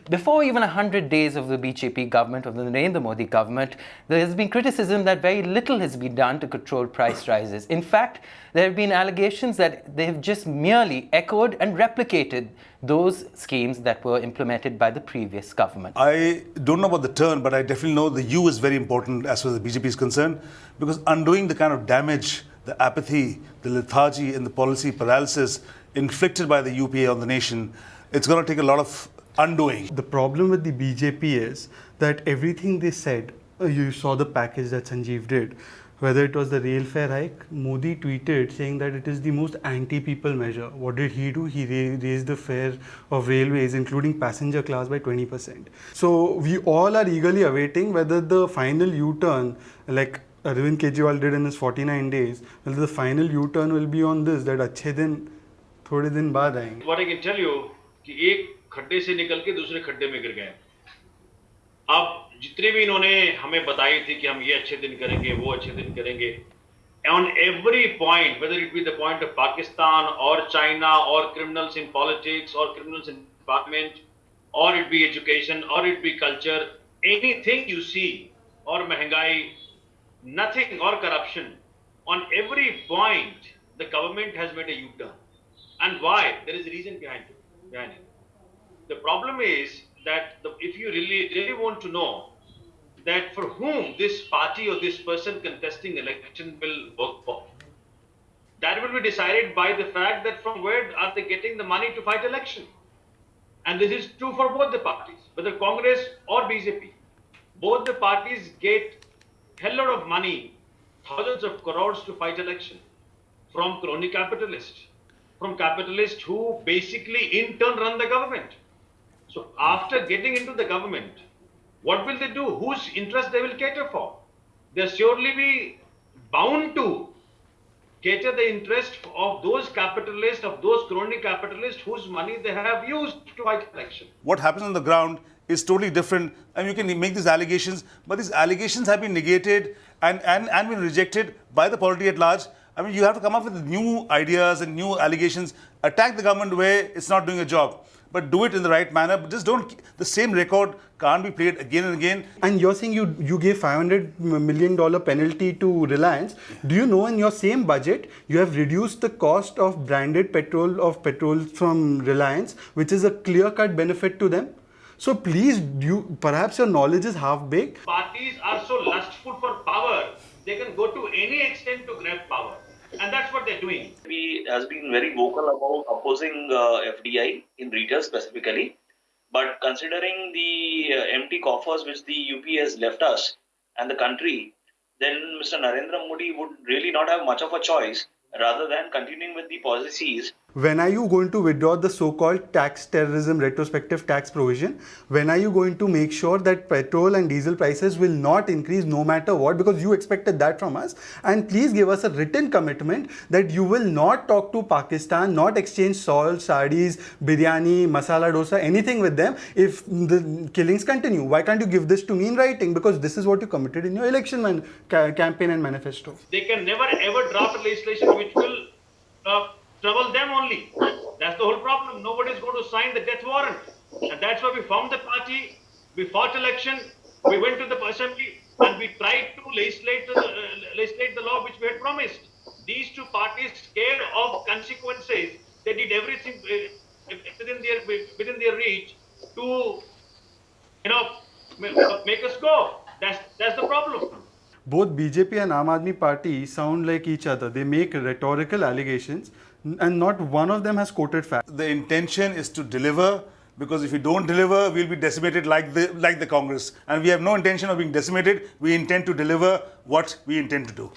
before even 100 days of the BJP government, of the Narendra Modi government, there has been criticism that very little has been done to control price rises. In fact, there have been allegations that they have just merely echoed and replicated those schemes that were implemented by the previous government. I don't know about the turn, but I definitely know the U is very important as far as the BJP is concerned, because undoing the kind of damage, the apathy, the lethargy and the policy paralysis inflicted by the UPA on the nation, it's going to take a lot of undoing. The problem with the BJP is that everything they said, you saw the package that Sanjeev did, whether it was the rail fare hike, Modi tweeted saying that it is the most anti-people measure. What did he do? He raised the fare of railways, including passenger class, by 20%. So we all are eagerly awaiting whether the final U-turn, like Arvind Kejriwal did in his 49 days, whether the final U-turn will be on this, that अच्छे दिन थोड़े दिन बाद आएंगे. What I can tell you कि एक खड्डे से निकल के दूसरे खड्डे में गिर गए. अब जितने भी इन्होंने हमें बताई थी कि हम ये अच्छे दिन करेंगे, वो अच्छे दिन करेंगे, on every point, whether it be the point of Pakistan or China or criminals in politics or criminals in parliament, or it be education or it be culture, anything you see, or महंगाई, nothing, or corruption, on every point the government has made a U-turn. And why? There is a reason behind it. The problem is that if you really want to know that for whom this party or this person contesting election will work for, that will be decided by the fact that from where are they getting the money to fight election. And this is true for both the parties, whether Congress or BJP. Both the parties get hell lot of money, thousands of crores to fight election from crony capitalists, from capitalists who basically in turn run the government. So after getting into the government, what will they do? Whose interest they will cater for? They'll surely be bound to cater the interest of those capitalists, of those crony capitalists whose money they have used to fight election. What happens on the ground is totally different, and you can make these allegations, but these allegations have been negated and been rejected by the polity at large. I mean, you have to come up with new ideas and new allegations, attack the government where it's not doing a job, but do it in the right manner. But just don't, the same record can't be played again and again. And you're saying you gave $500 million penalty to Reliance. Do you know in your same budget, you have reduced the cost of branded petrol from Reliance, which is a clear-cut benefit to them? So please, perhaps your knowledge is half-baked. Parties are so lustful for power, they can go to any extent to grab power. And that's what they're doing. BJP has been very vocal about opposing FDI in retail specifically. But considering the empty coffers which the UP has left us and the country, then Mr. Narendra Modi would really not have much of a choice rather than continuing with the policies. When are you going to withdraw the so-called tax terrorism retrospective tax provision? When are you going to make sure that petrol and diesel prices will not increase no matter what? Because you expected that from us. And please give us a written commitment that you will not talk to Pakistan, not exchange salt, sardis, biryani, masala dosa, anything with them if the killings continue. Why can't you give this to me in writing? Because this is what you committed in your election campaign and manifesto. They can never ever draft legislation which will trouble them only. That's the whole problem. Nobody is going to sign the death warrant. And that's why we formed the party, we fought election, we went to the assembly, and we tried to legislate the law which we had promised. These two parties, scared of consequences, they did everything within their reach to, make us go. That's the problem. Both BJP and Aam Aadmi Party sound like each other. They make rhetorical allegations and not one of them has quoted facts. The intention is to deliver, because if we don't deliver, we'll be decimated like the Congress. And we have no intention of being decimated. We intend to deliver what we intend to do.